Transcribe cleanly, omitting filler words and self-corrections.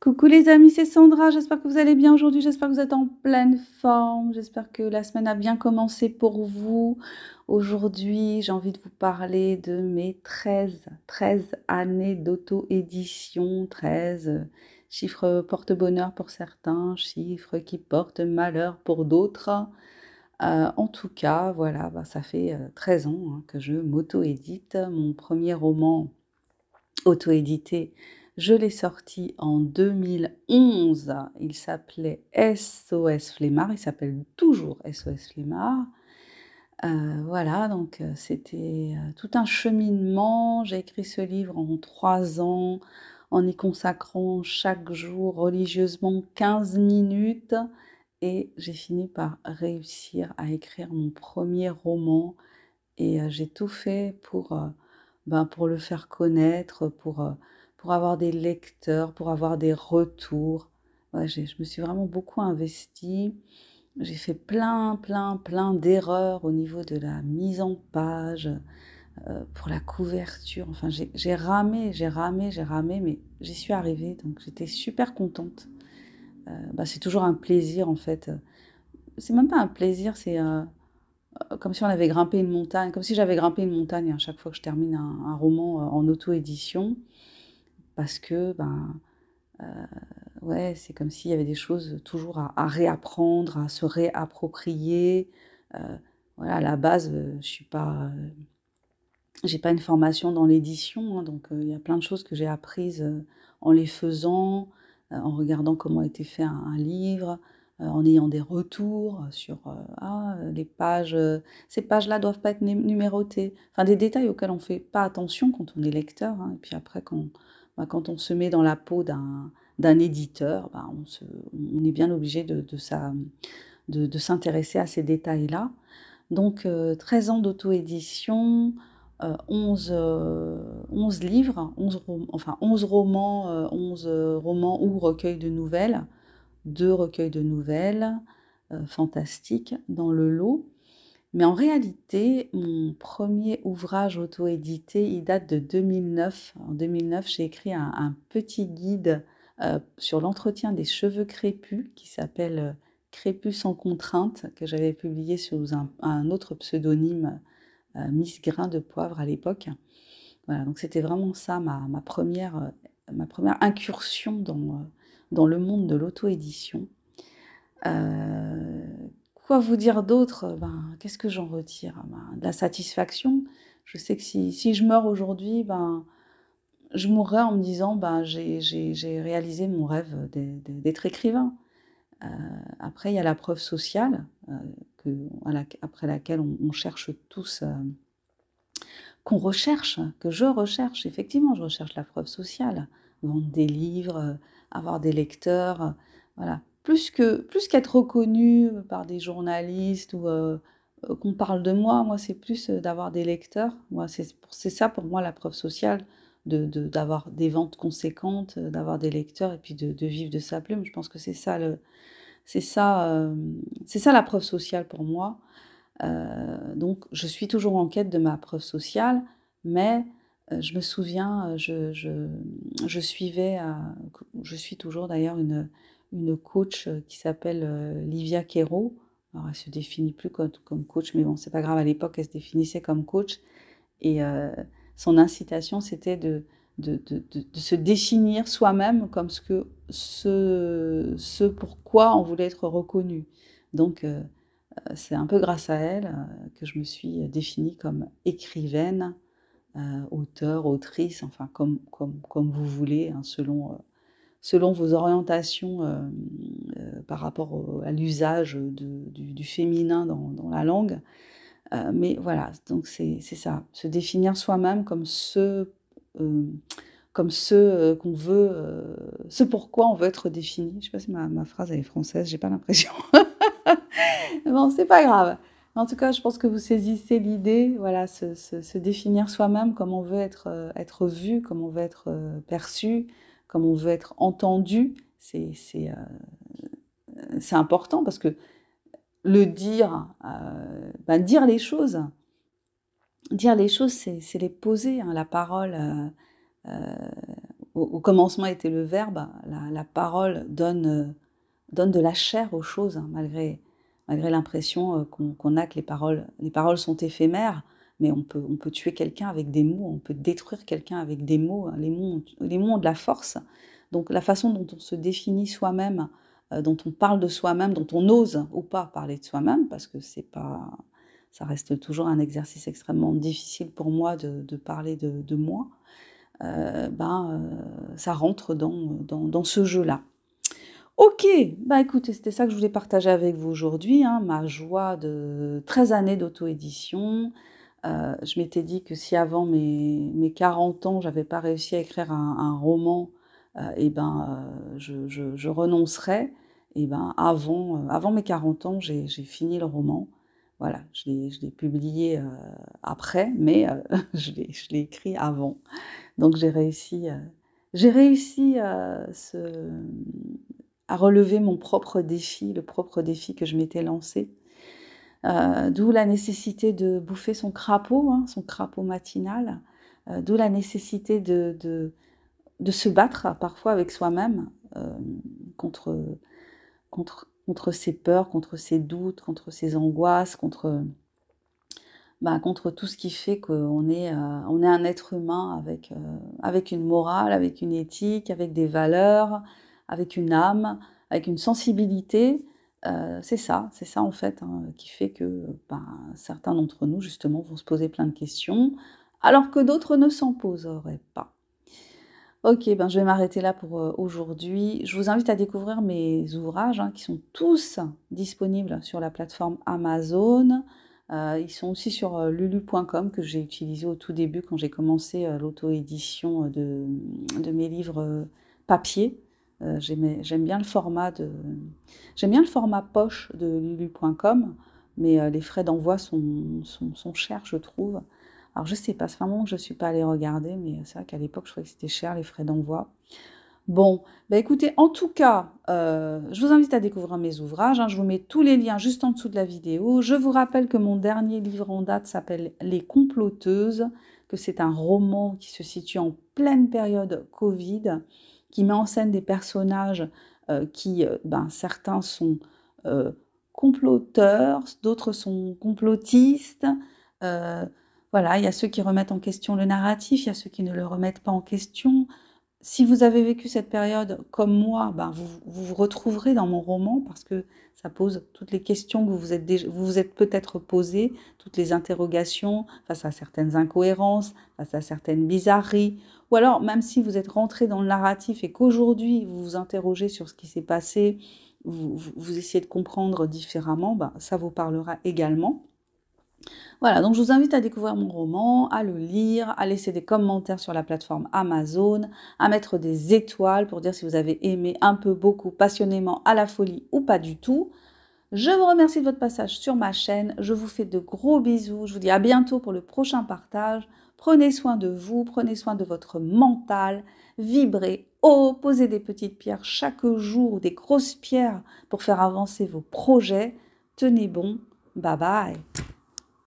Coucou les amis, c'est Sandra, j'espère que vous allez bien aujourd'hui, j'espère que vous êtes en pleine forme, j'espère que la semaine a bien commencé pour vous. Aujourd'hui, j'ai envie de vous parler de mes 13 années d'auto-édition, 13 chiffres porte-bonheur pour certains, chiffres qui portent malheur pour d'autres. En tout cas, voilà, ça fait 13 ans que je m'auto-édite. Mon premier roman auto-édité, je l'ai sorti en 2011. Il s'appelait SOS Flemmard. Il s'appelle toujours SOS Flemmard. Voilà, donc c'était tout un cheminement. J'ai écrit ce livre en 3 ans, en y consacrant chaque jour religieusement 15 minutes. Et j'ai fini par réussir à écrire mon premier roman. Et j'ai tout fait pour le faire connaître, pour avoir des lecteurs, pour avoir des retours. Ouais, je me suis vraiment beaucoup investie. J'ai fait plein d'erreurs au niveau de la mise en page, pour la couverture. Enfin, j'ai ramé, mais j'y suis arrivée, donc j'étais super contente. C'est toujours un plaisir, en fait. C'est même pas un plaisir, c'est comme si on avait grimpé une montagne, comme si j'avais grimpé une montagne à chaque fois que je termine un roman en auto-édition, parce que, ouais, c'est comme s'il y avait des choses toujours à réapprendre, à se réapproprier. Euh, voilà, à la base, j'ai pas une formation dans l'édition, hein, donc il y a plein de choses que j'ai apprises en les faisant, en regardant comment était fait un livre, en ayant des retours sur les pages, ces pages-là doivent pas être numérotées. Enfin, des détails auxquels on fait pas attention quand on est lecteur, hein. Et puis après, quand on se met dans la peau d'un éditeur, on est bien obligé de s'intéresser à ces détails-là. Donc, 13 ans d'auto-édition, 11 livres, 11 romans, 11 romans ou recueils de nouvelles, 2 recueils de nouvelles fantastiques dans le lot. Mais en réalité, mon premier ouvrage auto-édité, il date de 2009. En 2009, j'ai écrit un petit guide sur l'entretien des cheveux crépus qui s'appelle Crépus sans contrainte, que j'avais publié sous un autre pseudonyme, Miss Grain de Poivre à l'époque. Voilà, donc c'était vraiment ça ma première incursion dans le monde de l'auto-édition. Quoi vous dire d'autre? Qu'est-ce que j'en retire? De la satisfaction. Je sais que si je meurs aujourd'hui, je mourrai en me disant j'ai réalisé mon rêve d'être écrivain. Après, il y a la preuve sociale, après laquelle on cherche tous, qu'on recherche, que je recherche. Effectivement, je recherche la preuve sociale. Vendre des livres, avoir des lecteurs, voilà. Plus qu'être reconnu par des journalistes ou qu'on parle de moi, c'est plus d'avoir des lecteurs. Moi, c'est ça pour moi la preuve sociale, d'avoir des ventes conséquentes, d'avoir des lecteurs et puis de vivre de sa plume. Je pense que c'est ça, c'est ça la preuve sociale pour moi. Donc je suis toujours en quête de ma preuve sociale, mais je me souviens, je suis toujours d'ailleurs une coach qui s'appelle Livia Quero. Alors elle se définit plus comme coach, mais bon, c'est pas grave, à l'époque elle se définissait comme coach. Et son incitation, c'était de se définir soi-même comme ce pourquoi on voulait être reconnu. Donc c'est un peu grâce à elle que je me suis définie comme écrivaine, auteur, autrice, enfin comme vous voulez, hein, selon vos orientations par rapport à l'usage du féminin dans la langue. Mais voilà, donc c'est ça, se définir soi-même comme ce qu'on veut, ce pourquoi on veut être défini. Je ne sais pas si ma phrase elle est française, j'ai pas l'impression. Bon, c'est pas grave. En tout cas, je pense que vous saisissez l'idée, voilà, se définir soi-même comme on veut être vu, comme on veut être perçu, comme on veut être entendu. C'est important parce que le dire, dire les choses, c'est les poser, hein, la parole. au commencement était le verbe, la parole donne de la chair aux choses, hein, malgré l'impression qu'on a que les paroles sont éphémères, mais on peut tuer quelqu'un avec des mots, on peut détruire quelqu'un avec des mots, hein. Les mots ont de la force. Donc la façon dont on se définit soi-même, dont on parle de soi-même, dont on ose ou pas parler de soi-même, parce que ça reste toujours un exercice extrêmement difficile pour moi de parler de moi, ça rentre dans ce jeu-là. OK, bah, écoutez, c'était ça que je voulais partager avec vous aujourd'hui, hein, ma joie de 13 années d'auto-édition. Je m'étais dit que si avant mes 40 ans, j'avais pas réussi à écrire un roman, je renoncerais. Et ben, avant mes 40 ans, j'ai fini le roman. Voilà, je l'ai publié, après, mais je l'ai écrit avant. Donc j'ai réussi, à relever mon propre défi, le propre défi que je m'étais lancé. D'où la nécessité de bouffer son crapaud, hein, son crapaud matinal. D'où la nécessité de se battre parfois avec soi-même, contre, contre ses peurs, contre ses doutes, contre ses angoisses, contre tout ce qui fait qu'on est, on est un être humain avec une morale, avec une éthique, avec des valeurs, avec une âme, avec une sensibilité. C'est ça en fait, hein, qui fait que certains d'entre nous justement vont se poser plein de questions, alors que d'autres ne s'en poseraient pas. Ok, je vais m'arrêter là pour aujourd'hui. Je vous invite à découvrir mes ouvrages, hein, qui sont tous disponibles sur la plateforme Amazon. Ils sont aussi sur lulu.com, que j'ai utilisé au tout début quand j'ai commencé l'auto-édition de mes livres papier. J'aime bien le format poche de lulu.com, mais les frais d'envoi sont chers, je trouve. Alors je sais pas, c'est vraiment que je ne suis pas allée regarder, mais c'est vrai qu'à l'époque, je trouvais que c'était cher les frais d'envoi. Bon, écoutez, en tout cas, je vous invite à découvrir mes ouvrages, hein. Je vous mets tous les liens juste en dessous de la vidéo. Je vous rappelle que mon dernier livre en date s'appelle Les Comploteuses, que c'est un roman qui se situe en pleine période Covid, qui met en scène des personnages qui, certains sont comploteurs, d'autres sont complotistes. Voilà, il y a ceux qui remettent en question le narratif, il y a ceux qui ne le remettent pas en question. Si vous avez vécu cette période comme moi, vous retrouverez dans mon roman, parce que ça pose toutes les questions que vous vous êtes peut-être posées, toutes les interrogations face à certaines incohérences, face à certaines bizarreries, ou alors même si vous êtes rentré dans le narratif et qu'aujourd'hui vous vous interrogez sur ce qui s'est passé, vous essayez de comprendre différemment, ça vous parlera également. Voilà, donc je vous invite à découvrir mon roman, à le lire, à laisser des commentaires sur la plateforme Amazon, à mettre des étoiles pour dire si vous avez aimé un peu, beaucoup, passionnément, à la folie ou pas du tout. Je vous remercie de votre passage sur ma chaîne, je vous fais de gros bisous, je vous dis à bientôt pour le prochain partage. Prenez soin de vous, prenez soin de votre mental, vibrez haut, posez des petites pierres chaque jour ou des grosses pierres pour faire avancer vos projets. Tenez bon, bye bye.